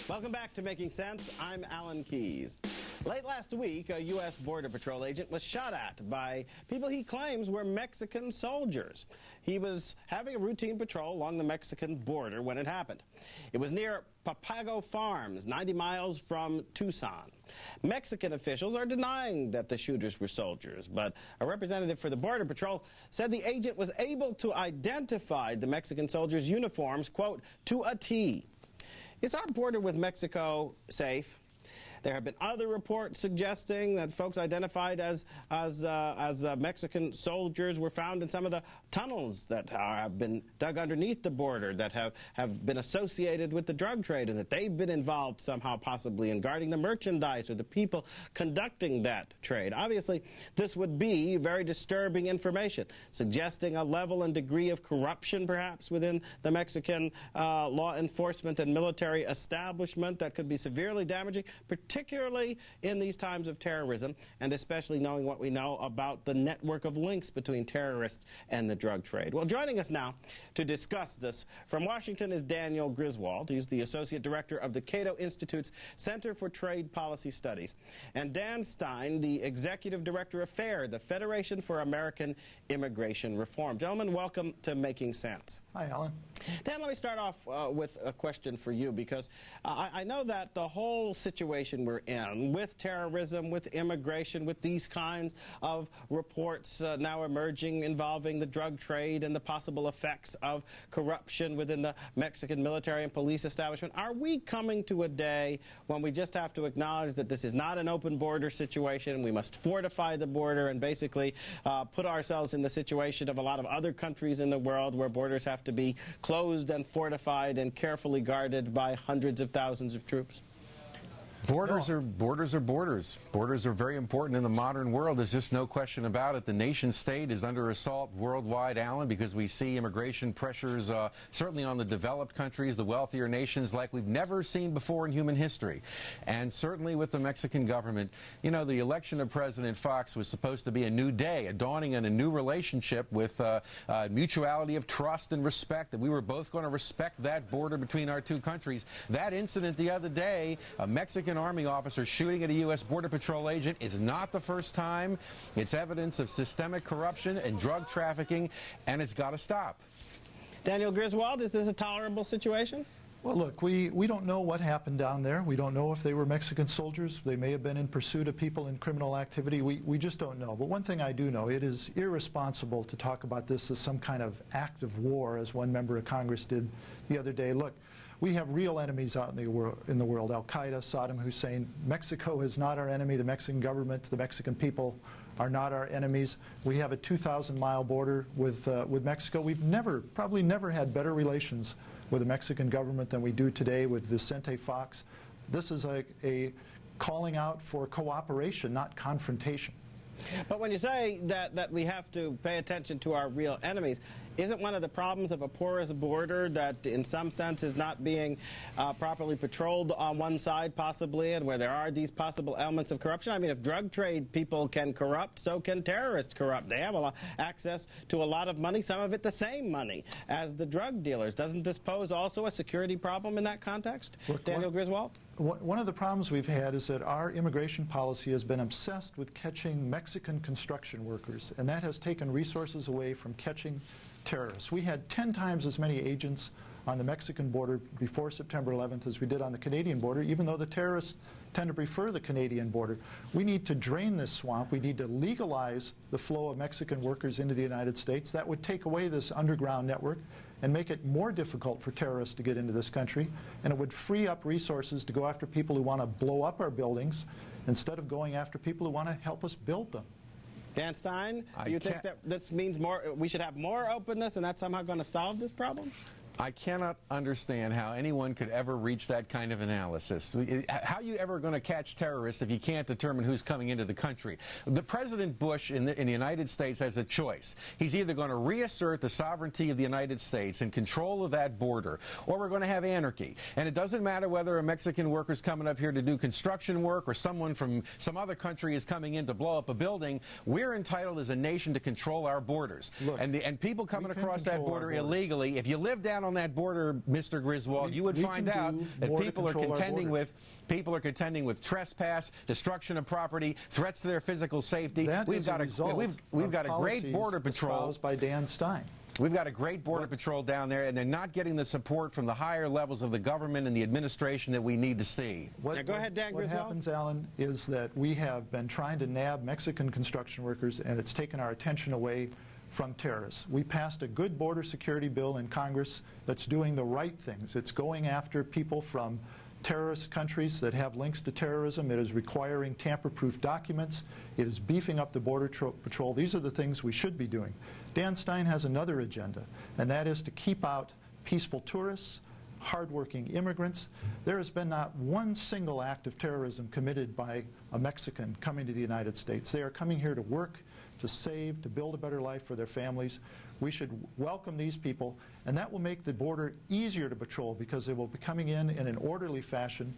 Welcome back to Making Sense. I'm Alan Keyes. Late last week, a U.S. Border Patrol agent was shot at by people he claims were Mexican soldiers. He was having a routine patrol along the Mexican border when it happened. It was near Papago Farms, 90 miles from Tucson. Mexican officials are denying that the shooters were soldiers, but a representative for the Border Patrol said the agent was able to identify the Mexican soldiers' uniforms, quote, to a T. Is our border with Mexico safe? There have been other reports suggesting that folks identified as Mexican soldiers were found in some of the tunnels that have been dug underneath the border that have been associated with the drug trade, and that they've been involved somehow possibly in guarding the merchandise or the people conducting that trade. Obviously, this would be very disturbing information, suggesting a level and degree of corruption perhaps within the Mexican law enforcement and military establishment that could be severely damaging, particularly in these times of terrorism, and especially knowing what we know about the network of links between terrorists and the drug trade. Well, joining us now to discuss this from Washington is Daniel Griswold. He's the Associate Director of the CATO Institute's Center for Trade Policy Studies. And Dan Stein, the Executive Director of FAIR, the Federation for American Immigration Reform. Gentlemen, welcome to Making Sense. Hi, Alan. Dan, let me start off with a question for you, because I know that the whole situation we're in with terrorism, with immigration, with these kinds of reports now emerging involving the drug trade and the possible effects of corruption within the Mexican military and police establishment, are we coming to a day when we just have to acknowledge that this is not an open border situation? We must fortify the border and basically put ourselves in the situation of a lot of other countries in the world where borders have to be closed and fortified and carefully guarded by hundreds of thousands of troops? Borders are borders. Borders are very important in the modern world. There's just no question about it. The nation state is under assault worldwide, Alan, because we see immigration pressures certainly on the developed countries, the wealthier nations, like we've never seen before in human history. And certainly with the Mexican government, you know, the election of President Fox was supposed to be a new day, a dawning in a new relationship with mutuality of trust and respect, that we were both going to respect that border between our two countries. That incident the other day, a Mexican Army officer shooting at a U.S. Border Patrol agent, is not the first time. It's evidence of systemic corruption and drug trafficking, and it's got to stop. Daniel Griswold, is this a tolerable situation? Well, look, we don't know what happened down there. We don't know if they were Mexican soldiers. They may have been in pursuit of people in criminal activity. We just don't know. But one thing I do know, it is irresponsible to talk about this as some kind of act of war, as one member of Congress did the other day. Look, we have real enemies out in the world. Al-Qaeda, Saddam Hussein. Mexico is not our enemy. The Mexican government, the Mexican people are not our enemies. We have a 2,000-mile border with Mexico. We've probably never had better relations with the Mexican government than we do today with Vicente Fox. This is a calling out for cooperation, not confrontation. But when you say that we have to pay attention to our real enemies, isn't one of the problems of a porous border that in some sense is not being properly patrolled on one side possibly, and where there are these possible elements of corruption? I mean, if drug trade people can corrupt, so can terrorists corrupt. They have access to a lot of money, some of it the same money as the drug dealers. Doesn't this pose also a security problem in that context? Look, Daniel Griswold? One of the problems we've had is that our immigration policy has been obsessed with catching Mexican construction workers, and that has taken resources away from catching terrorists. We had 10 times as many agents on the Mexican border before September 11th as we did on the Canadian border, even though the terrorists tend to prefer the Canadian border. We need to drain this swamp. We need to legalize the flow of Mexican workers into the United States. That would take away this underground network and make it more difficult for terrorists to get into this country, and it would free up resources to go after people who want to blow up our buildings instead of going after people who want to help us build them. Dan Stein, do you think that this means we should have more openness, and that's somehow going to solve this problem? I cannot understand how anyone could ever reach that kind of analysis. How are you ever going to catch terrorists if you can't determine who's coming into the country? The President Bush in the United States has a choice. He's either going to reassert the sovereignty of the United States and control of that border, or we're going to have anarchy. And it doesn't matter whether a Mexican worker's coming up here to do construction work or someone from some other country is coming in to blow up a building. We're entitled as a nation to control our borders. Look, and people coming across that border illegally, if you live down on that border, Mr. Griswold, you would find out that people are contending with trespass, destruction of property, threats to their physical safety. We've got a great border patrol by Dan Stein. We've got a great border patrol down there, and they're not getting the support from the higher levels of the government and the administration that we need to see. Go ahead, Dan Griswold. What happens, Alan, is that we have been trying to nab Mexican construction workers, and it's taken our attention away from terrorists. We passed a good border security bill in Congress that's doing the right things. It's going after people from terrorist countries that have links to terrorism. It is requiring tamper-proof documents. It is beefing up the Border Patrol. These are the things we should be doing. Dan Stein has another agenda, and that is to keep out peaceful tourists, hardworking immigrants. There has been not one single act of terrorism committed by a Mexican coming to the United States. They are coming here to work, to save, to build a better life for their families. We should welcome these people, and that will make the border easier to patrol because they will be coming in an orderly fashion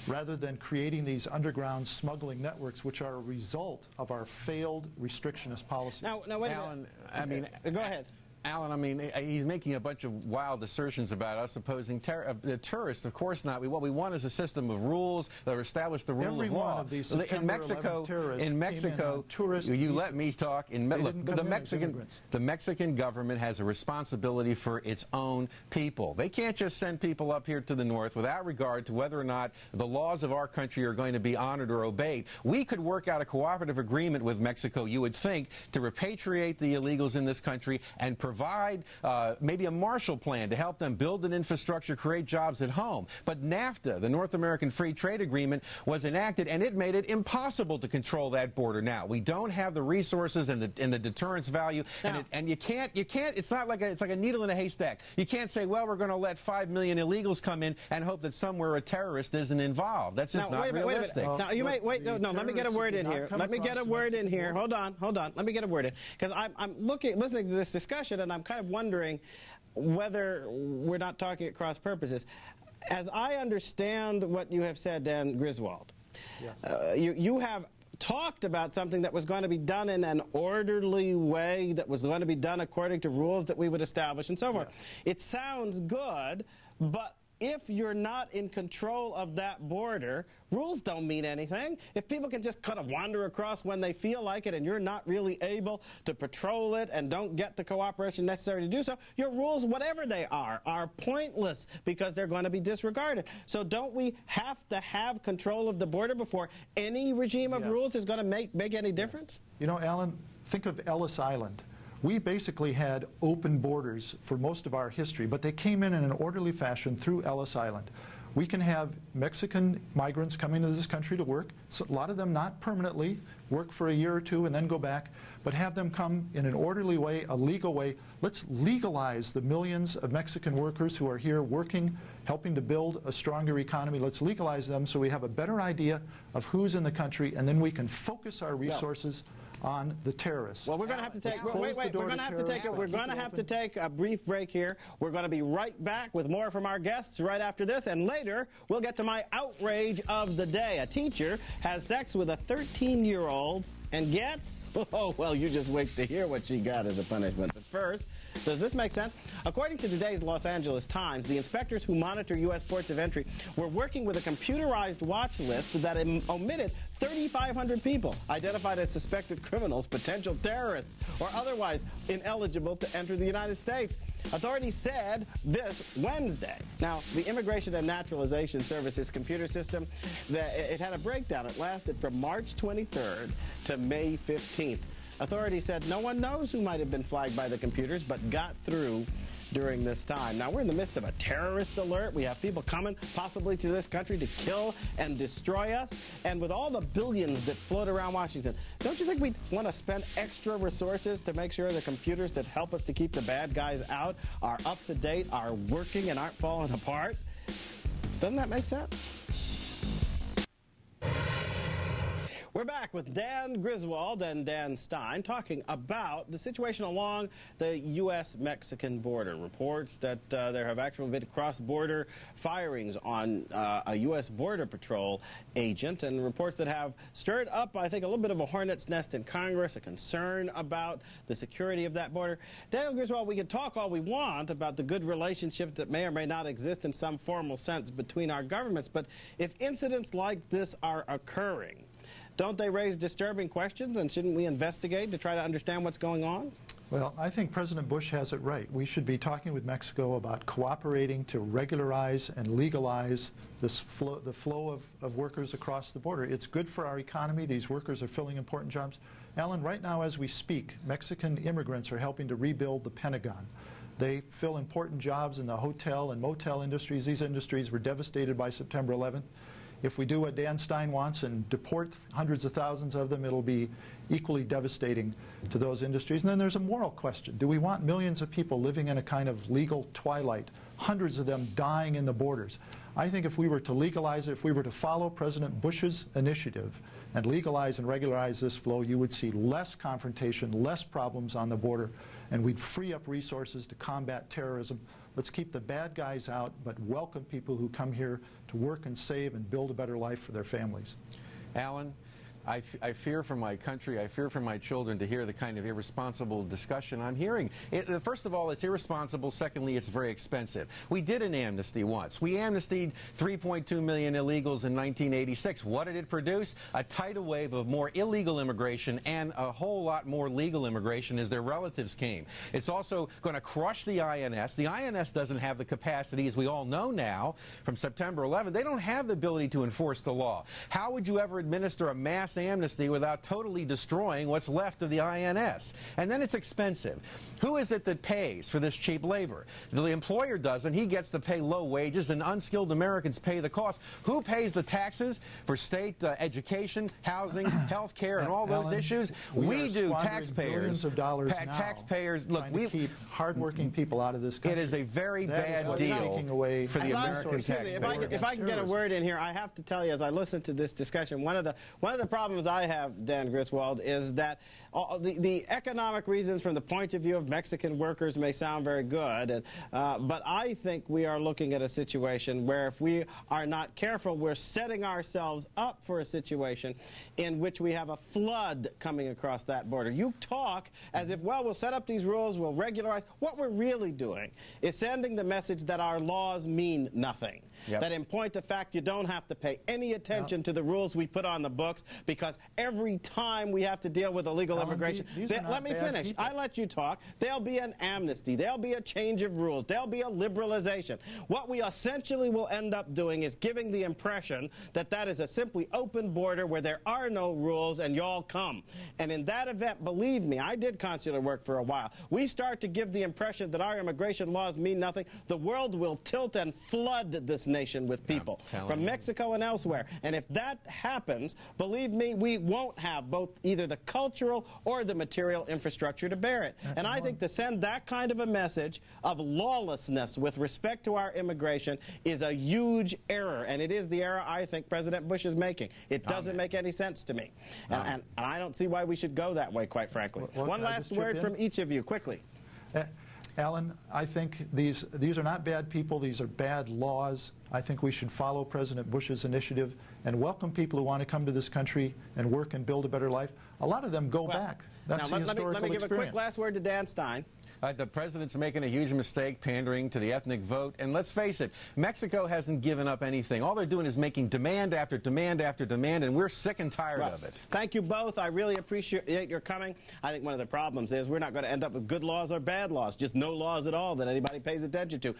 rather than creating these underground smuggling networks, which are a result of our failed restrictionist policies. Now wait Alan, a minute. Go ahead. Alan, I mean, he's making a bunch of wild assertions about us opposing terrorists. Of course not. What we want is a system of rules that establish the rule Every of law. one of these September 11th terrorists in Mexico, you let me talk. The Mexican government has a responsibility for its own people. They can't just send people up here to the north without regard to whether or not the laws of our country are going to be honored or obeyed. We could work out a cooperative agreement with Mexico, you would think, to repatriate the illegals in this country and provide maybe a Marshall Plan to help them build an infrastructure, create jobs at home. But NAFTA, the North American Free Trade Agreement, was enacted, and it made it impossible to control that border now. We don't have the resources and the deterrence value, and you can't, it's not like it's like a needle in a haystack. You can't say, well, we're going to let 5 million illegals come in and hope that somewhere a terrorist isn't involved. That's just not realistic. Now, you may, wait, no, let me get a word in here. Let me get a word in here. Hold on. Let me get a word in. Because I'm listening to this discussion, and I'm kind of wondering whether we're not talking at cross purposes. As I understand what you have said, Dan Griswold, you have talked about something that was going to be done in an orderly way, that was going to be done according to rules that we would establish and so forth. It sounds good, but if you're not in control of that border, rules don't mean anything. If people can just kind of wander across when they feel like it and you're not really able to patrol it and don't get the cooperation necessary to do so, your rules, whatever they are pointless because they're going to be disregarded. So don't we have to have control of the border before any regime of rules is going to make any difference? You know, Alan, think of Ellis Island. We basically had open borders for most of our history, but they came in an orderly fashion through Ellis Island. We can have Mexican migrants coming to this country to work, so a lot of them not permanently, work for a year or two and then go back, but have them come in an orderly way, a legal way. Let's legalize the millions of Mexican workers who are here working, helping to build a stronger economy. Let's legalize them so we have a better idea of who's in the country, and then we can focus our resources on the terrorists. Well, we're going to have to take. We're going to have to take it. We're going to have to take a brief break here. We're going to be right back with more from our guests right after this, and later we'll get to my outrage of the day. A teacher has sex with a 13-year-old and gets, oh, well, you just wait to hear what she got as a punishment. But first, does this make sense? According to today's Los Angeles Times, the inspectors who monitor U.S. ports of entry were working with a computerized watch list that omitted 3,500 people identified as suspected criminals, potential terrorists, or otherwise ineligible to enter the United States. Authorities said this Wednesday. Now, the Immigration and Naturalization Service's computer system, it had a breakdown. It lasted from March 23rd to May 15th. Authorities said no one knows who might have been flagged by the computers, but got through during this time. Now, we're in the midst of a terrorist alert. We have people coming possibly to this country to kill and destroy us. And with all the billions that float around Washington, don't you think we'd want to spend extra resources to make sure the computers that help us to keep the bad guys out are up to date, are working, and aren't falling apart? Doesn't that make sense? We're back with Dan Griswold and Dan Stein talking about the situation along the U.S.-Mexican border. Reports that there have actually been cross-border firings on a U.S. Border Patrol agent, and reports that have stirred up, I think, a little bit of a hornet's nest in Congress, a concern about the security of that border. Daniel Griswold, we can talk all we want about the good relationship that may or may not exist in some formal sense between our governments, but if incidents like this are occurring, don't they raise disturbing questions, and shouldn't we investigate to try to understand what's going on? Well, I think President Bush has it right. We should be talking with Mexico about cooperating to regularize and legalize this the flow of workers across the border. It's good for our economy. These workers are filling important jobs. Alan, right now as we speak, Mexican immigrants are helping to rebuild the Pentagon. They fill important jobs in the hotel and motel industries. These industries were devastated by September 11th. If we do what Dan Stein wants and deport hundreds of thousands of them, it'll be equally devastating to those industries. And then there's a moral question. Do we want millions of people living in a kind of legal twilight, hundreds of them dying in the borders? I think if we were to legalize it, if we were to follow President Bush's initiative and legalize and regularize this flow, you would see less confrontation, less problems on the border, and we'd free up resources to combat terrorism. Let's keep the bad guys out, but welcome people who come here to work and save and build a better life for their families. Alan, I fear for my country, I fear for my children to hear the kind of irresponsible discussion I'm hearing. First of all, it's irresponsible. Secondly, it's very expensive. We did an amnesty once. We amnestied 3.2 million illegals in 1986. What did it produce? A tidal wave of more illegal immigration and a whole lot more legal immigration as their relatives came. It's also going to crush the INS. The INS doesn't have the capacity, as we all know now, from September 11. They don't have the ability to enforce the law. How would you ever administer a mass amnesty without totally destroying what's left of the INS? And then it's expensive. Who is it that pays for this cheap labor? The employer doesn't. He gets to pay low wages, and unskilled Americans pay the cost. Who pays the taxes for state education, housing, health care, and all those Alan, issues? We do, taxpayers. Billions of dollars now taxpayers. Look, we keep hardworking people out of this country. It is a very that bad deal away for the American taxpayer. If I can get a word in here, I have to tell you, as I listen to this discussion, one of the problems I have, Dan Griswold, is that the economic reasons from the point of view of Mexican workers may sound very good, but I think we are looking at a situation where if we are not careful, we're setting ourselves up for a situation in which we have a flood coming across that border. You talk as if, well, we'll set up these rules, we'll regularize. What we're really doing is sending the message that our laws mean nothing. Yep. That in point of fact, you don't have to pay any attention to the rules we put on the books, because every time we have to deal with illegal immigration, let me finish. People. I let you talk. There'll be an amnesty. There'll be a change of rules. There'll be a liberalization. What we essentially will end up doing is giving the impression that that is a simply open border where there are no rules and y'all come. And in that event, believe me, I did consular work for a while. We start to give the impression that our immigration laws mean nothing. The world will tilt and flood this nation with people from Mexico and elsewhere. And if that happens, believe me, we won't have both either the cultural or the material infrastructure to bear it. And I think to send that kind of a message of lawlessness with respect to our immigration is a huge error. And it is the error I think President Bush is making. It doesn't make any sense to me. And I don't see why we should go that way, quite frankly. One last word from each of you, quickly. Alan, I think these are not bad people. These are bad laws. I think we should follow President Bush's initiative and welcome people who want to come to this country and work and build a better life. A lot of them go back. That's the historical let me give experience. a quick last word to Dan Stein. The president's making a huge mistake pandering to the ethnic vote. And let's face it, Mexico hasn't given up anything. All they're doing is making demand after demand after demand, and we're sick and tired of it. Thank you both. I really appreciate your coming. I think one of the problems is we're not going to end up with good laws or bad laws, just no laws at all that anybody pays attention to.